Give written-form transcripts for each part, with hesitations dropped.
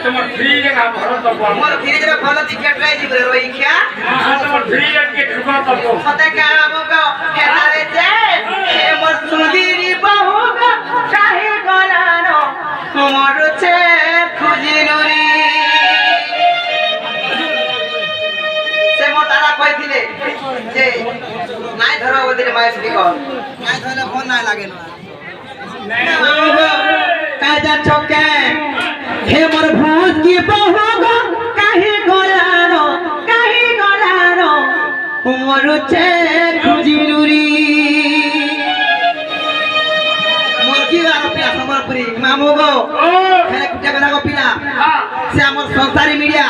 তোমার ফ্রিজে না ভরো তো মোর ফ্রিজ রে ভালো টিকেট লাই দিবে রই খিয়া তোমার ফ্রিজে কে ঢুকা তো সতে কারা মগো হেলারে যে হে মোর সুদিরি বহু গো কাহে গলানো মোর ছে খুজিনুরি সে মোর তারা কইছিলে যে নাই ধরো ওদের মায়ের স্পিকার নাই ধরলে ফোন নাই লাগে না কাজা চকে হে মোর ভূত কি বহু গো কাহে গলানো মোর ছে খুজিনুরি মোর কি আর পিলা সম্বলপুরি মামু গো হেলে কুটা বেলা গো পিলা সে আমার সংসারী মিডিয়া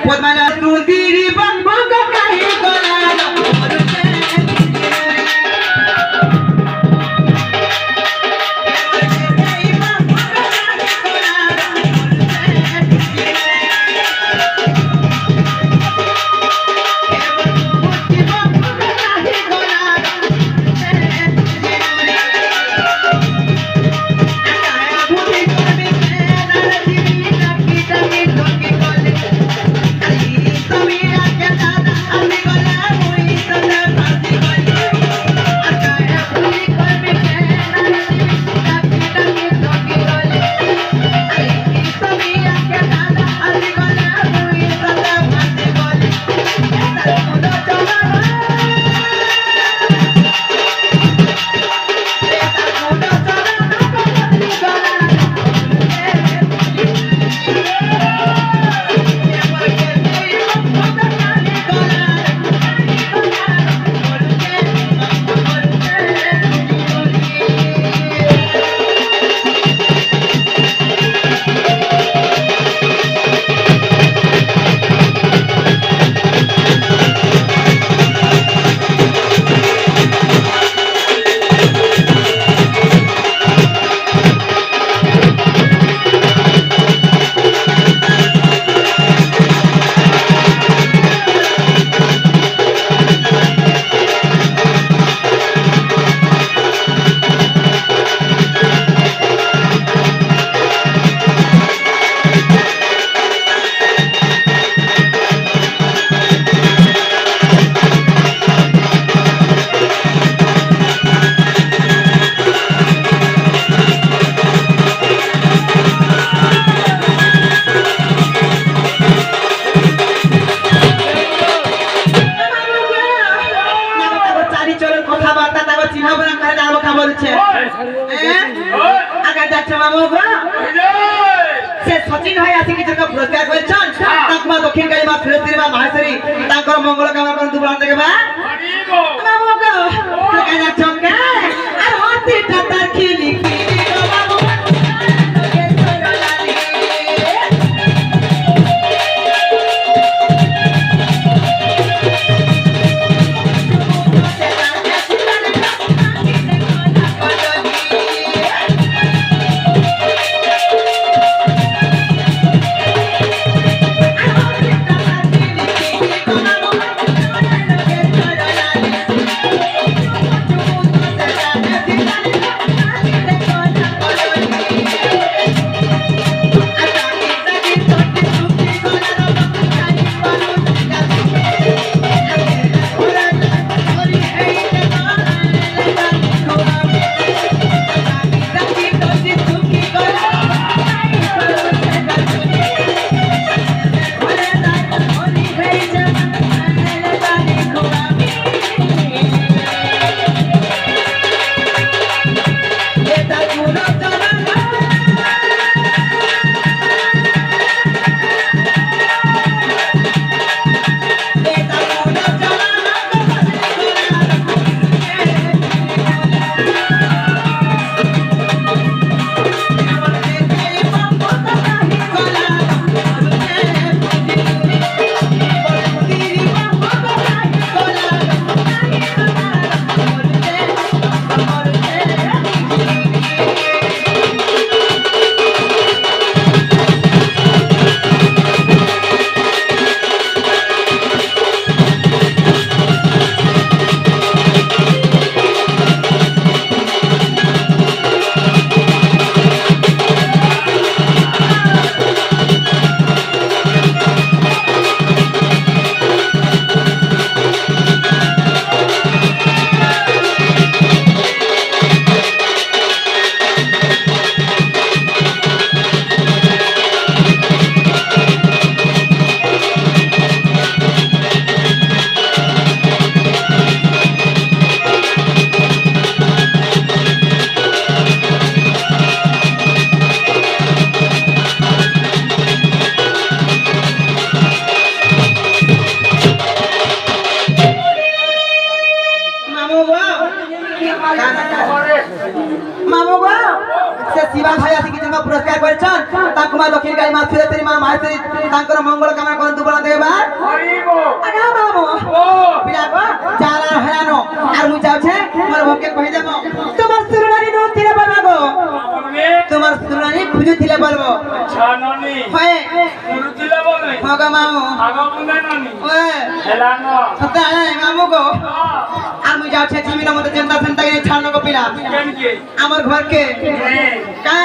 পদ্মালা সুদিরি বাবু গো কাহে গলানো মোর ছে दक्षिण काली माँ फिरोजपुरी माँ माहेश्वरी मंगल कामना कर तू बुलाने के बाद ଶିବା ଭାଇ ଆସିକି ଜନ୍ମ ପୁରସ୍କାର କରିଛନ୍ ତାଙ୍କୁ ମା ଦକ୍ଷିଣ କାଳୀ ମା ସୁରେଶ୍ୱରୀ ମା ମାହେଶ୍ୱରୀ ତାଙ୍କର ମଙ୍ଗଳ କାମନା କରନ୍ତୁ ବଳ ଦେବା ହରିବ ଆଗା ବାବୁ ଓ ପିଲା को चाला हरानो আর মু যাচ্ছে মোর ভকে কই দেব তোমার সুরনারী নো তিরে বলবো বলবে তোমার সুরনারী খুঁজুছিলে বলবো ছাননি হয় গুরুতিলা বলে হগা মামু আগা বুনে ননি ওয়ে হেলান সত্যি মামু গো আর মু যাচ্ছে জীবন মতে চিন্তা চিন্তা করে ছাড়নো গো পিলা কেন কি আমার ঘরকে হ্যাঁ কা